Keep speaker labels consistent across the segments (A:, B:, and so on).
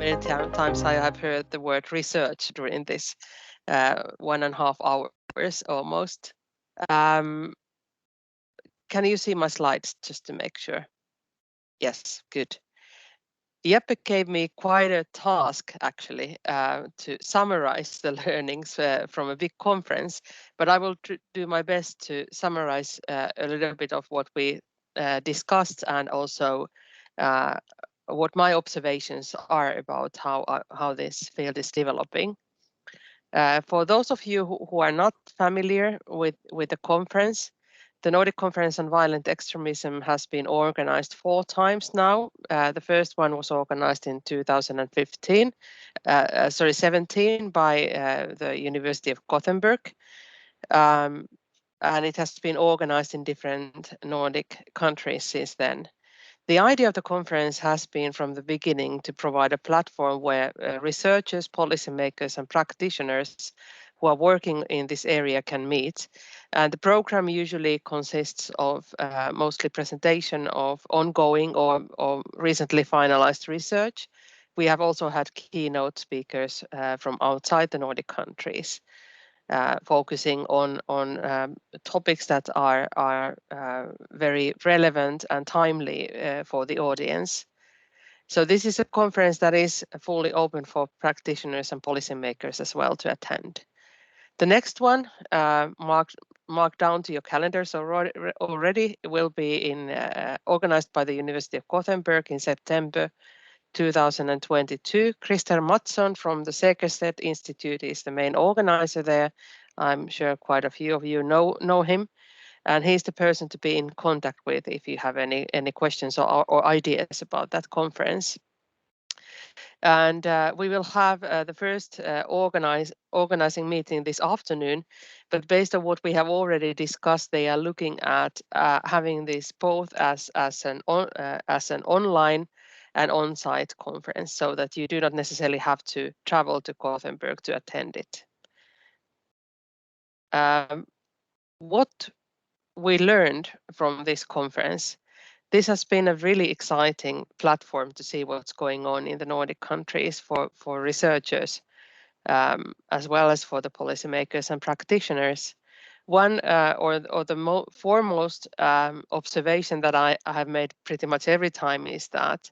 A: many times I have heard the word research during this 1.5 hours almost. Can you see my slides just to make sure? Yes, good. Jeppe gave me quite a task actually to summarize the learnings from a big conference, but I will do my best to summarize a little bit of what we discussed and also what my observations are about how this field is developing. For those of you who are not familiar with the conference, the Nordic Conference on Violent Extremism has been organized 4 times now. The first one was organized in 2017 by the University of Gothenburg. And it has been organized in different Nordic countries since then. The idea of the conference has been from the beginning to provide a platform where researchers, policymakers, and practitioners who are working in this area can meet. And the program usually consists of mostly presentation of ongoing or recently finalized research. We have also had keynote speakers from outside the Nordic countries. Focusing on topics that are very relevant and timely for the audience. So this is a conference that is fully open for practitioners and policymakers as well to attend. The next one, mark down to your calendars already, will be organized by the University of Gothenburg in September 2022. Christer Mattsson from the Segerstedt Institute is the main organizer there. I'm sure quite a few of you know him, and he's the person to be in contact with if you have any questions or ideas about that conference. And we will have the first organizing meeting this afternoon, but based on what we have already discussed, they are looking at having this both as an online and on-site conference, so that you do not necessarily have to travel to Gothenburg to attend it. What we learned from this conference, this has been a really exciting platform to see what's going on in the Nordic countries for researchers, as well as for the policymakers and practitioners. One or the foremost observation that I have made pretty much every time is that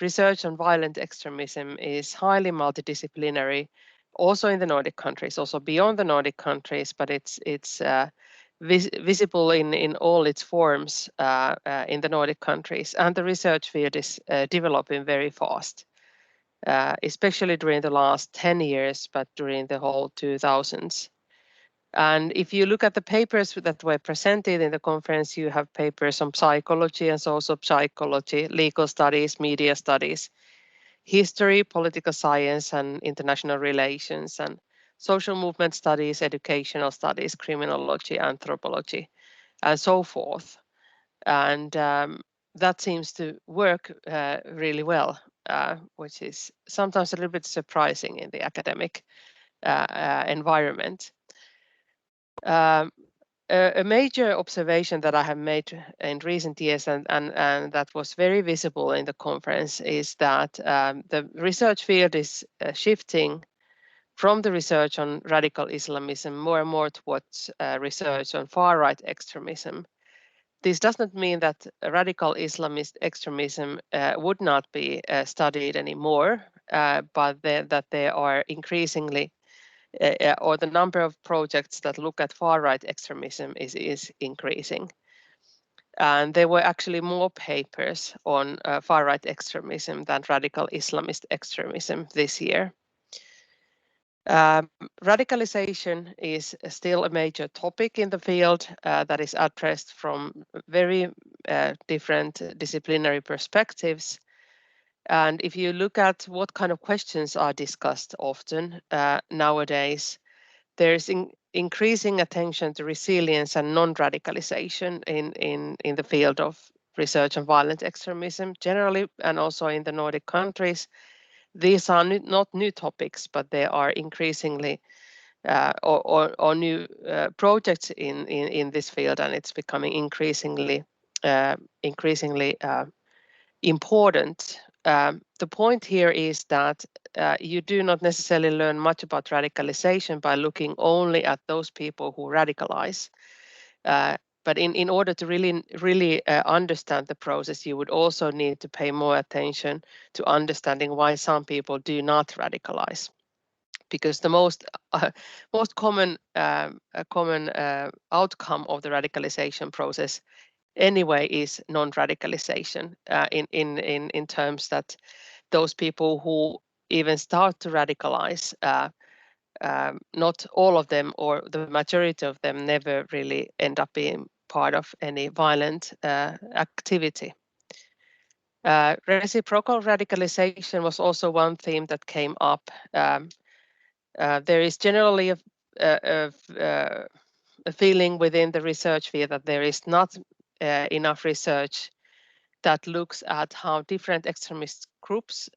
A: research on violent extremism is highly multidisciplinary, also in the Nordic countries, also beyond the Nordic countries, but it's visible in all its forms in the Nordic countries, and the research field is developing very fast, especially during the last 10 years, but during the whole 2000s. And if you look at the papers that were presented in the conference, you have papers on psychology and social psychology, legal studies, media studies, history, political science, and international relations, and social movement studies, educational studies, criminology, anthropology, and so forth. And that seems to work really well, which is sometimes a little bit surprising in the academic environment. A major observation that I have made in recent years and that was very visible in the conference is that the research field is shifting from the research on radical Islamism more and more towards research on far-right extremism. This does not mean that radical Islamist extremism would not be studied anymore, but that there are increasingly or the number of projects that look at far-right extremism is increasing. And there were actually more papers on far-right extremism than radical Islamist extremism this year. Radicalization is still a major topic in the field that is addressed from very different disciplinary perspectives. And if you look at what kind of questions are discussed often nowadays, there's increasing attention to resilience and non-radicalization in the field of research on violent extremism generally, and also in the Nordic countries. These are not new topics, but they are increasingly or new projects in this field, and it's becoming increasingly important the point here is that you do not necessarily learn much about radicalization by looking only at those people who radicalize. But in order to really understand the process, you would also need to pay more attention to understanding why some people do not radicalize. Because the most common outcome of the radicalization process anyway is non-radicalization, in terms that those people who even start to radicalize, not all of them or the majority of them never really end up being part of any violent activity. Reciprocal radicalization was also one theme that came up. There is generally a feeling within the research field that there is not enough research that looks at how different extremist groups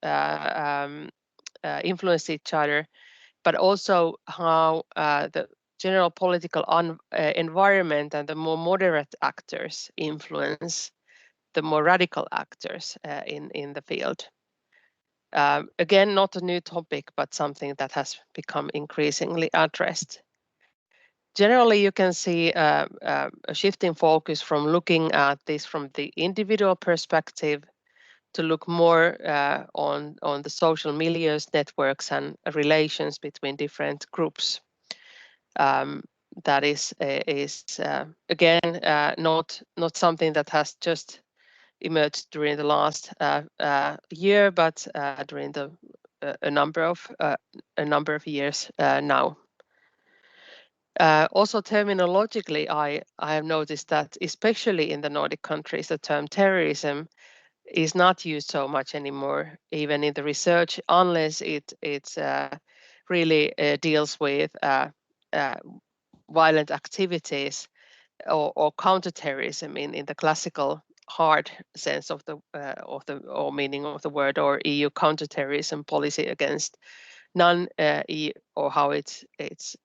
A: influence each other, but also how the general political environment and the more moderate actors influence the more radical actors in the field. Again, not a new topic, but something that has become increasingly addressed. Generally, you can see a shift in focus from looking at this from the individual perspective to look more on the social milieus, networks, and relations between different groups. That is again not something that has just emerged during the last year, but during a number of years now. Also, terminologically, I have noticed that, especially in the Nordic countries, the term terrorism is not used so much anymore, even in the research, unless it really deals with violent activities or counterterrorism in the classical hard sense of the or meaning of the word, or EU counterterrorism policy against non-EU, or how it's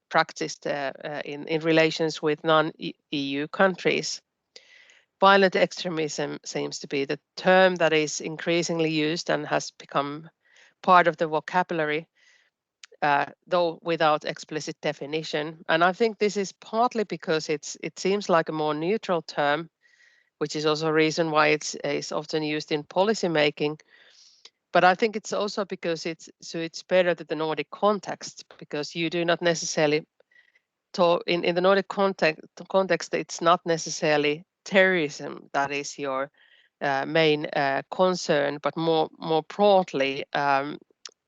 A: practiced in relations with non-EU countries. Violent extremism seems to be the term that is increasingly used and has become part of the vocabulary, though without explicit definition. And I think this is partly because it seems like a more neutral term, which is also a reason why it's often used in policy making. But I think it's also because it's better to the Nordic context, because you do not necessarily talk in the Nordic context. It's not necessarily terrorism that is your main concern, but more broadly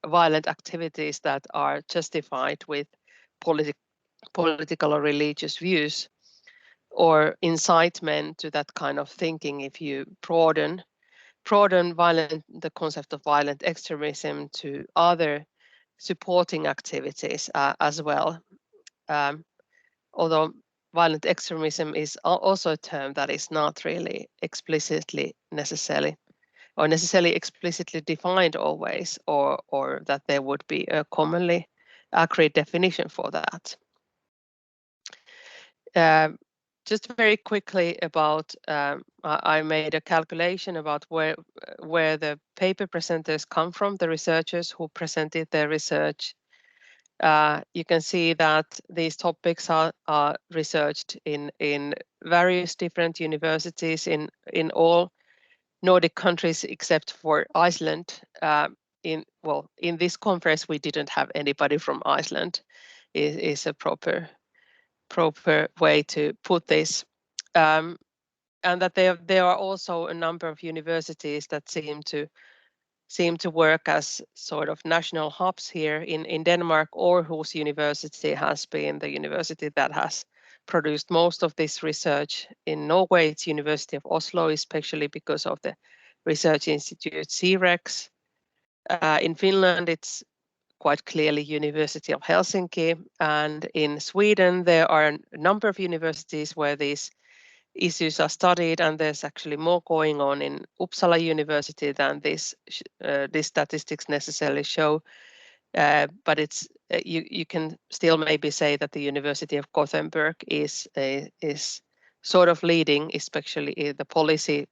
A: violent activities that are justified with political or religious views, or incitement to that kind of thinking. If you broaden the concept of violent extremism to other supporting activities as well. Although violent extremism is also a term that is not really necessarily explicitly defined always, or that there would be a commonly accurate definition for that. Just very quickly about, I made a calculation about where the paper presenters come from, the researchers who presented their research. You can see that these topics are researched in various different universities in all Nordic countries except for Iceland. In this conference, we didn't have anybody from Iceland. Is a proper way to put this, and that there are also a number of universities that seem to work as sort of national hubs here in Denmark, or whose university has been the university that has produced most of this research. In Norway, it's University of Oslo, especially because of the research institute CREX. In Finland, it's quite clearly University of Helsinki, and in Sweden there are a number of universities where these issues are studied, and there's actually more going on in Uppsala University than these statistics necessarily show. But it's you can still maybe say that the University of Gothenburg is sort of leading, especially the policy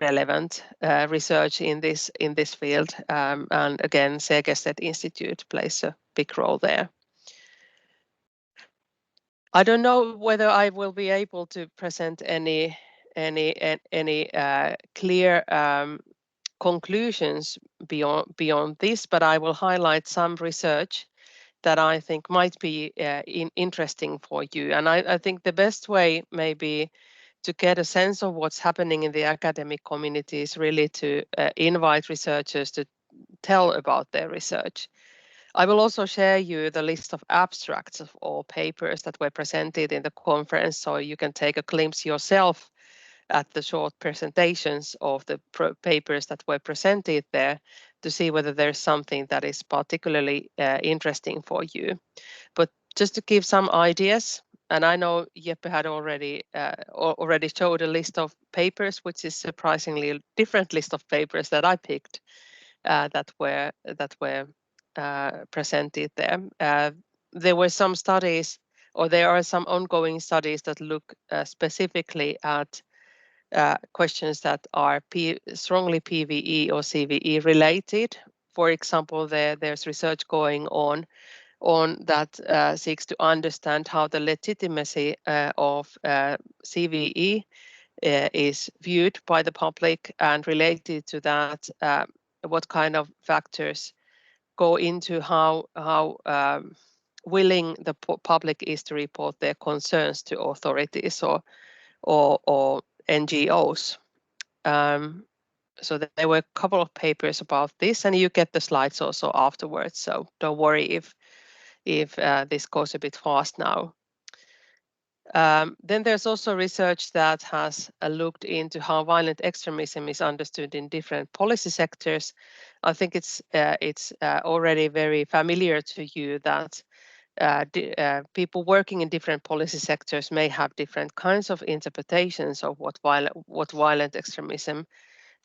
A: relevant research in this field, and again, Segerstedt Institute plays a big role there. I don't know whether I will be able to present any clear conclusions beyond this, but I will highlight some research that I think might be interesting for you. And I think the best way maybe to get a sense of what's happening in the academic community is really to invite researchers to tell about their research. I will also share you the list of abstracts of all papers that were presented in the conference, so you can take a glimpse yourself at the short presentations of the papers that were presented there to see whether there's something that is particularly interesting for you. But just to give some ideas, and I know Jeppe had already showed a list of papers, which is surprisingly a different list of papers that I picked that were presented there. There were some studies, or there are some ongoing studies that look specifically at questions that are strongly PVE or CVE related. For example, there's research going on that seeks to understand how the legitimacy of CVE is viewed by the public, and related to that, what kind of factors go into how willing the public is to report their concerns to authorities or NGOs. So there were a couple of papers about this, and you get the slides also afterwards. So don't worry if this goes a bit fast now. Then there's also research that has looked into how violent extremism is understood in different policy sectors. I think it's already very familiar to you that people working in different policy sectors may have different kinds of interpretations of what violent extremism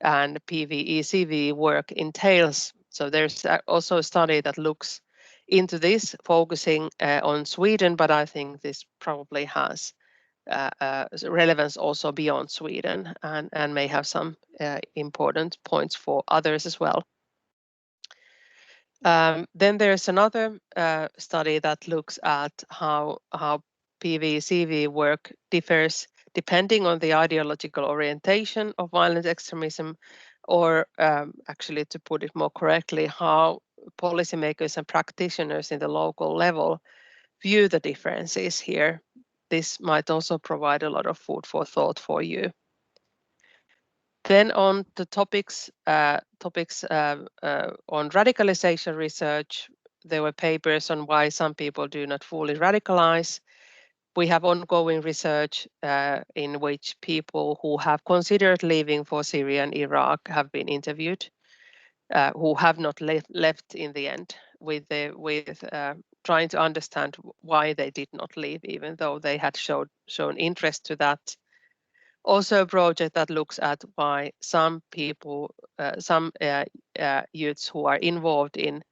A: and PVE, CVE work entails. So there's also a study that looks into this, focusing on Sweden, but I think this probably has relevance also beyond Sweden, and may have some important points for others as well. Then there's another study that looks at how PV-CV work differs depending on the ideological orientation of violent extremism, or actually, to put it more correctly, how policymakers and practitioners in the local level view the differences here. This might also provide a lot of food for thought for you. Then on the topics on radicalization research, there were papers on why some people do not fully radicalize. We have ongoing research in which people who have considered leaving for Syria and Iraq have been interviewed, who have not left in the end, with trying to understand why they did not leave, even though they had shown interest to that. Also a project that looks at why some people, some youths who are involved in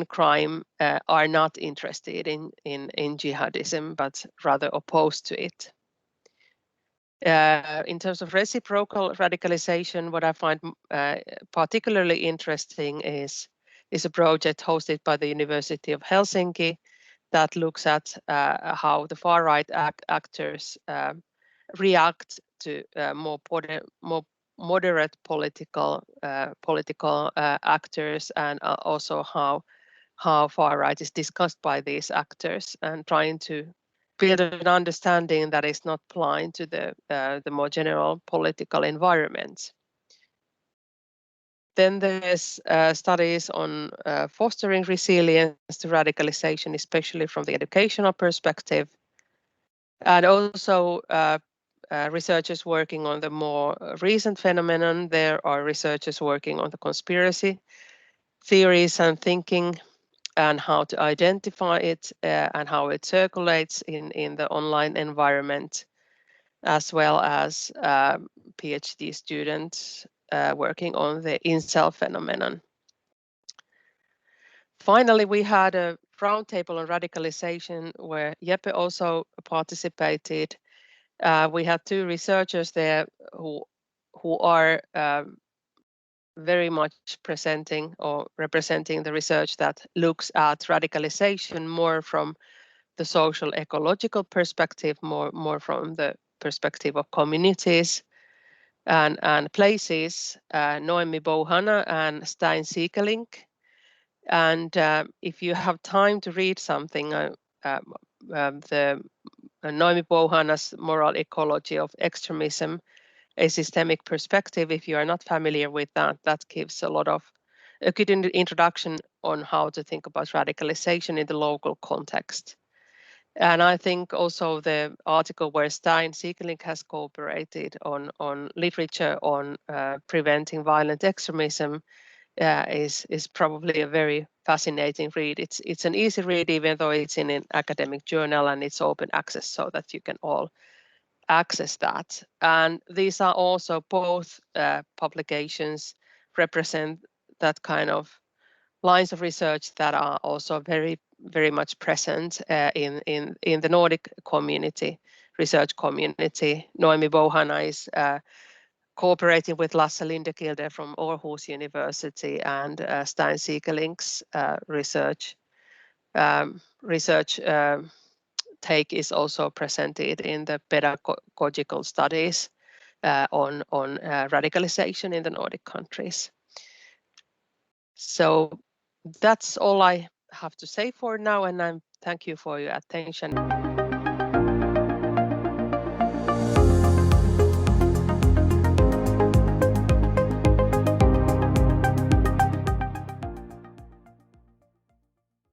A: crime are not interested in jihadism, but rather opposed to it. In terms of reciprocal radicalization, what I find particularly interesting is a project hosted by the University of Helsinki that looks at how the far-right actors react to more moderate political actors, and also how far right is discussed by these actors, and trying to build an understanding that is not blind to the more general political environment. Then there's studies on fostering resilience to radicalization, especially from the educational perspective, and also researchers working on the more recent phenomenon. There are researchers working on the conspiracy theories and thinking, and how to identify it and how it circulates in the online environment, as well as PhD students working on the incel phenomenon. Finally, we had a roundtable on radicalization where Jeppe also participated. We had two researchers there who who are very much presenting or representing the research that looks at radicalization more from the social ecological perspective, more from the perspective of communities and places, Noemi Bouhana and Stein Siekelink. And if you have time to read something, the Noemi Bouhana's Moral Ecology of Extremism, a systemic perspective, if you are not familiar with that, that gives a good introduction on how to think about radicalization in the local context. And I think also the article where Stein Siekelink has cooperated on literature on preventing violent extremism is probably a very fascinating read. It's an easy read, even though it's in an academic journal and it's open access so that you can all access that. And these are also both publications represent that kind of lines of research that are also very much present in the Nordic community, research community. Noemi Bouhana is cooperating with Lasse Lindekilde from Aarhus University, and Stein Siekelink's research take is also presented in the pedagogical studies on radicalization in the Nordic countries. So that's all I have to say for now, and I thank you for your attention.